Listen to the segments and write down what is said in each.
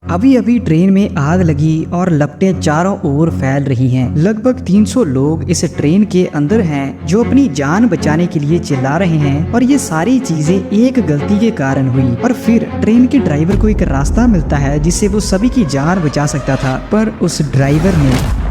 अभी अभी ट्रेन में आग लगी और लपटें चारों ओर फैल रही हैं। लगभग 300 लोग इस ट्रेन के अंदर हैं जो अपनी जान बचाने के लिए चिल्ला रहे हैं और ये सारी चीजें एक गलती के कारण हुई। और फिर ट्रेन के ड्राइवर को एक रास्ता मिलता है जिससे वो सभी की जान बचा सकता था, पर उस ड्राइवर ने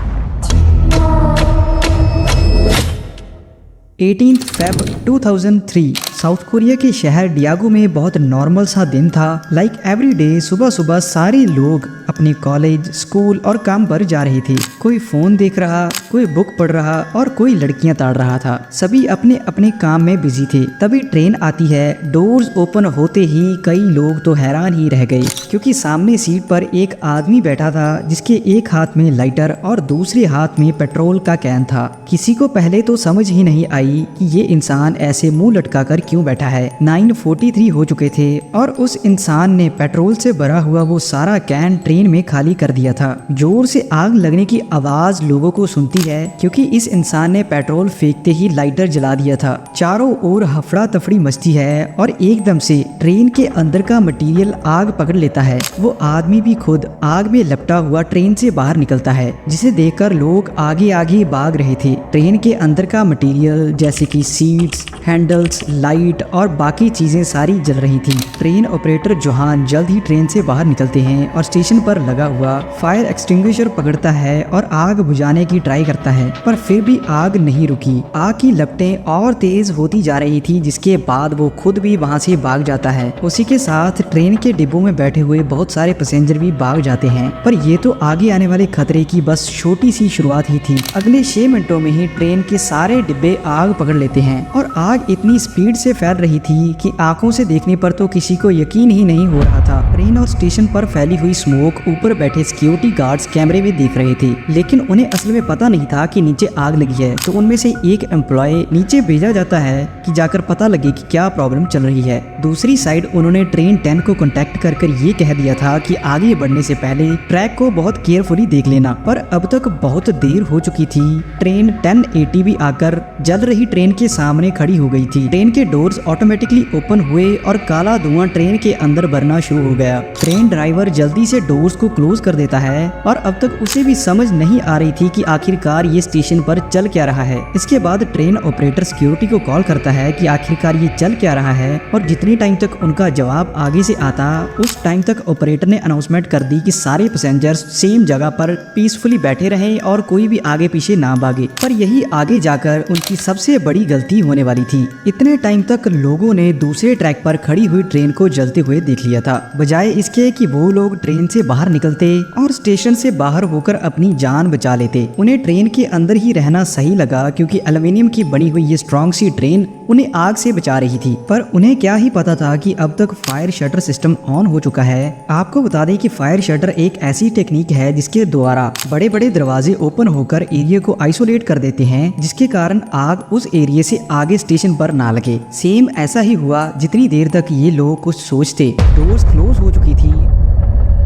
18 फ़रवरी 2003 साउथ कोरिया के शहर डियागो में बहुत नॉर्मल सा दिन था। लाइक एवरी डे सुबह सुबह सारे लोग अपने कॉलेज, स्कूल और काम पर जा रहे थे। कोई फोन देख रहा, कोई बुक पढ़ रहा और कोई लड़कियां ताड़ रहा था। सभी अपने अपने काम में बिजी थे। तभी ट्रेन आती है। डोर्स ओपन होते ही कई लोग तो हैरान ही रह गए, क्योंकि सामने सीट पर एक आदमी बैठा था जिसके एक हाथ में लाइटर और दूसरे हाथ में पेट्रोल का कैन था। किसी को पहले तो समझ ही नहीं आई कि ये इंसान ऐसे मुंह लटकाकर क्यों बैठा है। 9:43 हो चुके थे और उस इंसान ने पेट्रोल से भरा हुआ वो सारा कैन ट्रेन में खाली कर दिया था। जोर से आग लगने की आवाज लोगों को सुनती है, क्योंकि इस इंसान ने पेट्रोल फेंकते ही लाइटर जला दिया था। चारों ओर हफड़ा तफड़ी मचती है और एकदम से ट्रेन के अंदर का मटेरियल आग पकड़ लेता है। वो आदमी भी खुद आग में लपटा हुआ ट्रेन से बाहर निकलता है, जिसे देखकर लोग आगे आगे भाग रहे थे। ट्रेन के अंदर का मटेरियल जैसे कि सीट्स, हैंडल्स, लाइट और बाकी चीजें सारी जल रही थी। ट्रेन ऑपरेटर जोहान जल्द ही ट्रेन से बाहर निकलते हैं और स्टेशन पर लगा हुआ फायर एक्सटिंग्विशर पकड़ता है और आग बुझाने की ट्राई करता है, पर फिर भी आग नहीं रुकी। आग की लपटें और तेज होती जा रही थी, जिसके बाद वो खुद भी वहां से भाग जाता है। उसी के साथ ट्रेन के डिब्बों में बैठे हुए बहुत सारे पैसेंजर भी भाग जाते हैं। पर ये तो आगे आने वाले खतरे की बस छोटी सी शुरुआत ही थी। अगले 6 मिनटों में ही ट्रेन के सारे डिब्बे आग पकड़ लेते हैं और आग इतनी स्पीड से फैल रही थी कि आंखों से देखने पर तो किसी को यकीन ही नहीं हो रहा था। ट्रेन और स्टेशन पर फैली हुई स्मोक ऊपर बैठे सिक्योरिटी गार्ड्स कैमरे में देख रहे थे, लेकिन उन्हें असल में पता नहीं था कि नीचे आग लगी है। तो उनमें से एक एम्प्लॉय नीचे भेजा जाता है कि जाकर पता लगे कि क्या प्रॉब्लम चल रही है। दूसरी साइड उन्होंने ट्रेन 10 को कांटेक्ट कर ये कह दिया था कि आगे बढ़ने से पहले ट्रैक को बहुत केयरफुली देख लेना, पर अब तक बहुत देर हो चुकी थी। ट्रेन 1080 भी आकर जल रही ट्रेन के सामने खड़ी हो गई थी। ट्रेन के डोर्स ऑटोमेटिकली ओपन हुए और काला धुआं ट्रेन के अंदर भरना शुरू हो गया। ट्रेन ड्राइवर जल्दी से डोर्स को क्लोज कर देता है और अब तक उसे भी समझ नहीं आ रही थी कि आखिरकार ये स्टेशन पर चल क्या रहा है। इसके बाद ट्रेन ऑपरेटर सिक्योरिटी को कॉल करता है कि आखिरकार ये चल क्या रहा है, और जितनी टाइम तक उनका जवाब आगे से आता उस टाइम तक ऑपरेटर ने अनाउंसमेंट कर दी कि सारे पैसेंजर्स सेम जगह पर पीसफुली बैठे रहें और कोई भी आगे पीछे ना भागे। पर यही आगे जाकर उनकी सबसे बड़ी गलती होने वाली थी। इतने टाइम तक लोगों ने दूसरे ट्रैक पर खड़ी हुई ट्रेन को जलते हुए देख लिया था, बजाय इसके कि वो लोग ट्रेन से बाहर निकलते और स्टेशन से बाहर होकर अपनी जान बचा लेते। उन्हें ट्रेन के अंदर ही रहना सही लगा, क्योंकि एल्युमिनियम की बनी हुई ये स्ट्रॉन्ग सी ट्रेन उन्हें आग से बचा रही थी। पर उन्हें क्या ही पता था कि अब तक फायर शटर सिस्टम ऑन हो चुका है। आपको बता दें कि फायर शटर एक ऐसी टेक्निक है जिसके द्वारा बड़े बड़े दरवाजे ओपन होकर एरिया को आइसोलेट कर देते हैं, जिसके कारण आग उस एरिया से आगे स्टेशन पर ना लगे। सेम ऐसा ही हुआ जितनी देर तक ये लोग कुछ सोचते। डोर्स क्लोज हो चुकी थी।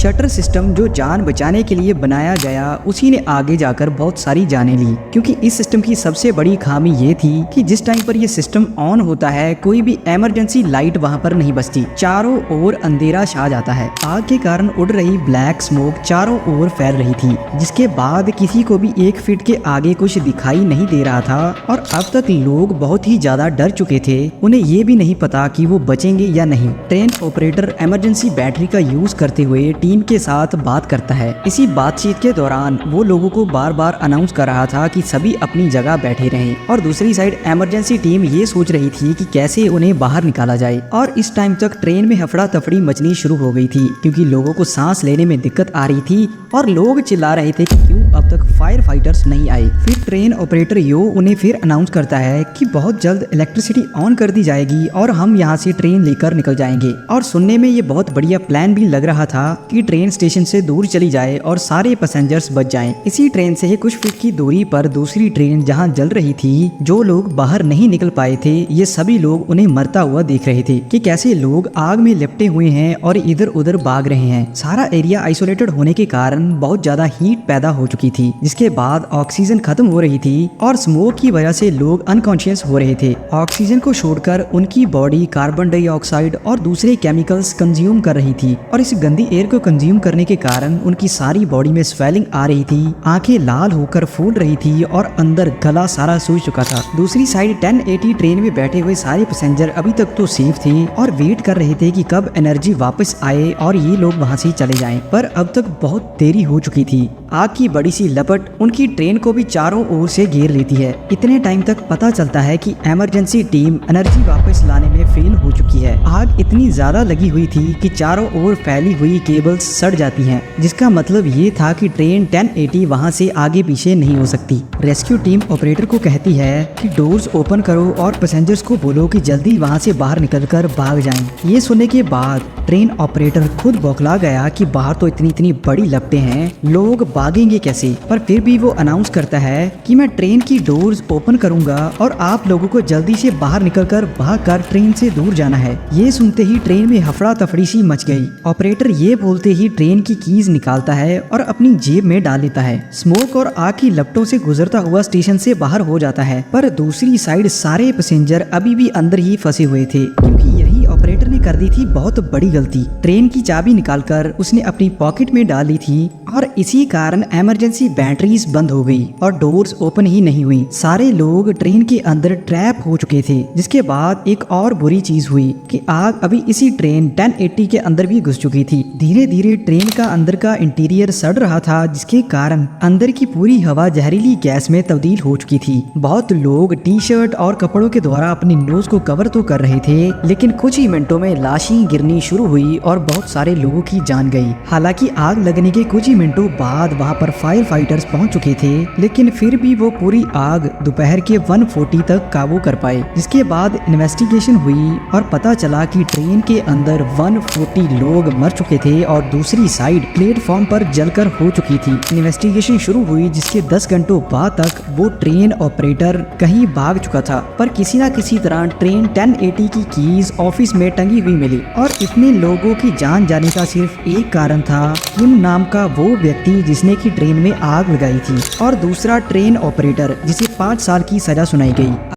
शटर सिस्टम जो जान बचाने के लिए बनाया गया, उसी ने आगे जाकर बहुत सारी जानें ली, क्योंकि इस सिस्टम की सबसे बड़ी खामी ये थी कि जिस टाइम पर ये सिस्टम ऑन होता है कोई भी इमरजेंसी लाइट वहां पर नहीं बचती। चारों ओर अंधेरा छा जाता है। आग के कारण उड़ रही ब्लैक स्मोक चारों ओर फैल रही थी, जिसके बाद किसी को भी 1 फीट के आगे कुछ दिखाई नहीं दे रहा था। और अब तक लोग बहुत ही ज्यादा डर चुके थे। उन्हें ये भी नहीं पता कि वो बचेंगे या नहीं। ट्रेन ऑपरेटर इमरजेंसी बैटरी का यूज करते हुए टीम के साथ बात करता है। इसी बातचीत के दौरान वो लोगों को बार बार अनाउंस कर रहा था कि सभी अपनी जगह बैठे रहें, और दूसरी साइड इमरजेंसी टीम ये सोच रही थी कि कैसे उन्हें बाहर निकाला जाए। और इस टाइम तक ट्रेन में हफड़ा तफड़ी मचनी शुरू हो गई थी, क्योंकि लोगों को सांस लेने में दिक्कत आ रही थी और लोग चिल्ला रहे थे कि क्यों अब तक फायर फाइटर्स नहीं आए। फिर ट्रेन ऑपरेटर यो उन्हें फिर अनाउंस करता है कि बहुत जल्द इलेक्ट्रिसिटी ऑन कर दी जाएगी और हम यहाँ से ट्रेन लेकर निकल जाएंगे। और सुनने में ये बहुत बढ़िया प्लान भी लग रहा था कि ट्रेन स्टेशन से दूर चली जाए और सारे पैसेंजर्स बच जाएं। इसी ट्रेन से ही कुछ फीट की दूरी पर दूसरी ट्रेन जहां जल रही थी, जो लोग बाहर नहीं निकल पाए थे, ये सभी लोग उन्हें मरता हुआ देख रहे थे कि कैसे लोग आग में लिपटे हुए हैं और इधर उधर भाग रहे हैं। सारा एरिया आइसोलेटेड होने के कारण बहुत ज्यादा हीट पैदा हो चुकी चुकी थी, जिसके बाद ऑक्सीजन खत्म हो रही थी और स्मोक की वजह से लोग अनकॉन्शियस हो रहे थे। ऑक्सीजन को छोड़कर उनकी बॉडी कार्बन डाइऑक्साइड और दूसरे केमिकल्स कंज्यूम कर रही थी और इस गंदी एयर को कंज्यूम करने के कारण उनकी सारी बॉडी में स्वेलिंग आ रही थी, आंखें लाल होकर फूल रही थी और अंदर गला सारा सूज चुका था। दूसरी साइड 1080 ट्रेन में बैठे हुए सारे पैसेंजर अभी तक तो सेफ थे और वेट कर रहे थे कि कब एनर्जी वापस आए और ये लोग वहां से चले जाएं। पर अब तक बहुत देरी हो चुकी थी। आग की बड़ी सी लपट उनकी ट्रेन को भी चारों ओर से घेर लेती है। इतने टाइम तक पता चलता है कि इमरजेंसी टीम एनर्जी वापस लाने में फेल हो चुकी है। आग इतनी ज्यादा लगी हुई थी कि चारों ओर फैली हुई केबल्स सड़ जाती हैं, जिसका मतलब ये था कि ट्रेन 1080 वहां से आगे पीछे नहीं हो सकती। रेस्क्यू टीम ऑपरेटर को कहती है कि डोर्स ओपन करो और पैसेंजर्स को बोलो कि जल्दी वहां से बाहर निकलकर भाग जाएं। ये सुनने के बाद ट्रेन ऑपरेटर खुद बौखला गया कि बाहर तो इतनी बड़ी लपटें हैं, लोग भागेंगे कैसे। पर फिर भी वो अनाउंस करता है कि मैं ट्रेन की डोर्स ओपन करूंगा और आप लोगों को जल्दी से बाहर निकलकर भागकर ट्रेन से दूर जाना है। ये सुनते ही ट्रेन में हफड़ा तफड़ी सी मच गई। ऑपरेटर ये बोलते ही ट्रेन की कीज निकालता है और अपनी जेब में डाल लेता है। स्मोक और आग की लपटों से गुजरता हुआ स्टेशन से बाहर हो जाता है, पर दूसरी साइड सारे पैसेंजर अभी भी अंदर ही फंसे हुए थे, क्योंकि यही ऑपरेटर ने कर दी थी बहुत बड़ी गलती। ट्रेन की चाबी निकालकर उसने अपनी पॉकेट में डाल ली थी और इसी कारण इमरजेंसी बैटरीज बंद हो गई और डोर्स ओपन ही नहीं हुई। सारे लोग ट्रेन के अंदर ट्रैप हो चुके थे। जिसके बाद एक और बुरी चीज हुई कि आग अभी इसी ट्रेन 1080 के अंदर भी घुस चुकी थी। धीरे धीरे ट्रेन का अंदर का इंटीरियर सड़ रहा था, जिसके कारण अंदर की पूरी हवा जहरीली गैस में तब्दील हो चुकी थी। बहुत लोग टी शर्ट और कपड़ों के द्वारा अपनी नोज को कवर तो कर रहे थे, लेकिन कुछ ही मिनटों में लाशें गिरनी शुरू हुई और बहुत सारे लोगों की जान गई। हालांकि आग लगने के कुछ ही मिनटों बाद वहां पर फायर फाइटर्स पहुंच चुके थे, लेकिन फिर भी वो पूरी आग दोपहर के 1:40 तक काबू कर पाए। जिसके बाद इन्वेस्टिगेशन हुई और पता चला कि ट्रेन के अंदर 140 लोग मर चुके थे और दूसरी साइड प्लेटफॉर्म पर जलकर हो चुकी थी। इन्वेस्टिगेशन शुरू हुई, जिसके 10 घंटों बाद तक वो ट्रेन ऑपरेटर कहीं भाग चुका था, पर किसी न किसी तरह ट्रेन 1080 की कीज ऑफिस में टंगी हुई मिली। और इतने लोगों की जान जाने का सिर्फ एक कारण था, किम नाम का वो व्यक्ति जिसने की ट्रेन में आग लगाई थी, और दूसरा ट्रेन ऑपरेटर जिसे 5 साल की सजा सुनाई गई।